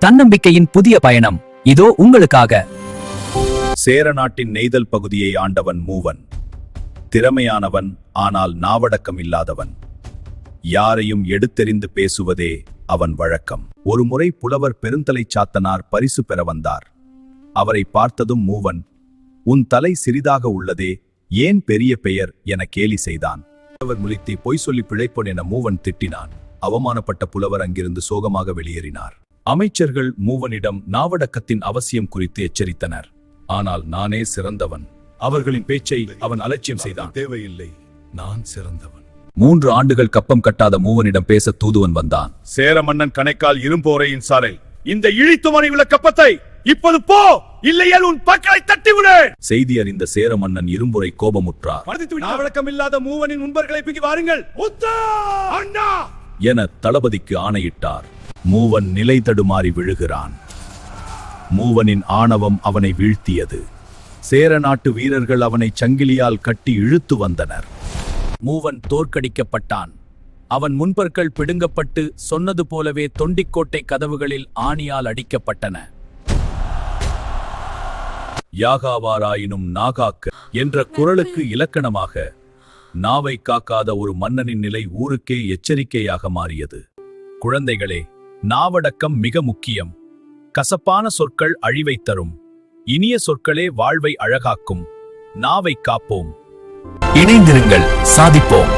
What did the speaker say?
தன்னம்பிக்கையின் புதிய பயணம் இதோ உங்களுக்காக. சேர நாட்டின் நெய்தல் பகுதியை ஆண்டவன் மூவன். திறமையானவன், ஆனால் நாவடக்கம் இல்லாதவன். யாரையும் எடுத்தெறிந்து பேசுவதே அவன் வழக்கம். ஒரு முறை புலவர் பெருந்தலை சாத்தனார் பரிசு பெற வந்தார். அவரை பார்த்ததும் மூவன், உன் தலை சிறிதாக உள்ளதே, ஏன் பெரிய பெயர் என கேலி செய்தான். புலவர் முழித்தி பொய் சொல்லி பிழைப்போன் என மூவன் திட்டினான். அவமானப்பட்ட புலவர் அங்கிருந்து சோகமாக வெளியேறினார். அமைச்சர்கள் மூவனிடம் நாவடக்கத்தின் அவசியம் குறித்து எச்சரித்தனர். ஆனால் நானே சிறந்தவன். அவர்களின் பேச்சை அவன் அலட்சியம் செய்தான். தேவையில்லை, நான் சிறந்தவன். 3 ஆண்டுகள் கப்பம் கட்டாத மூவனிடம் பேச தூதுவன் வந்தான். சேர மன்னன் கணைக்கால் இரும்போரையின் சாலை, இந்த இழித்துமனை உள்ள கப்பத்தை இப்போது போ, இல்லையால் உன் பற்களை தட்டிவிடு. செய்தி அறிந்த சேர மன்னன் இரும்புரை கோபமுற்றார். நாவடக்கம் இல்லாத மூவனின் முன்பர்களை பிடி வாருங்கள் என தளபதிக்கு ஆணையிட்டார். மூவன் நிலை தடுமாறி விழுகிறான். மூவனின் ஆணவம் அவனை வீழ்த்தியது. சேர நாட்டு வீரர்கள் அவனை சங்கிலியால் கட்டி இழுத்து வந்தனர். மூவன் தோற்கடிக்கப்பட்டான். அவன் முன்பற்கள் பிடுங்கப்பட்டு சொன்னது போலவே தொண்டிக்கோட்டை கதவுகளில் ஆணியால் அடிக்கப்பட்டன. யாகாவாராயினும் நாகாக்க என்ற குறளுக்கு இலக்கணமாக நாவை காக்காத ஒரு மன்னனின் நிலை ஊருக்கே எச்சரிக்கையாக மாறியது. குழந்தைகளே, நாவடக்கம் மிக முக்கியம். கசப்பான சொற்கள் அழிவை தரும். இனிய சொற்களே வாழ்வை அழகாக்கும். நாவை காப்போம். இணைந்திருங்கள், சாதிப்போம்.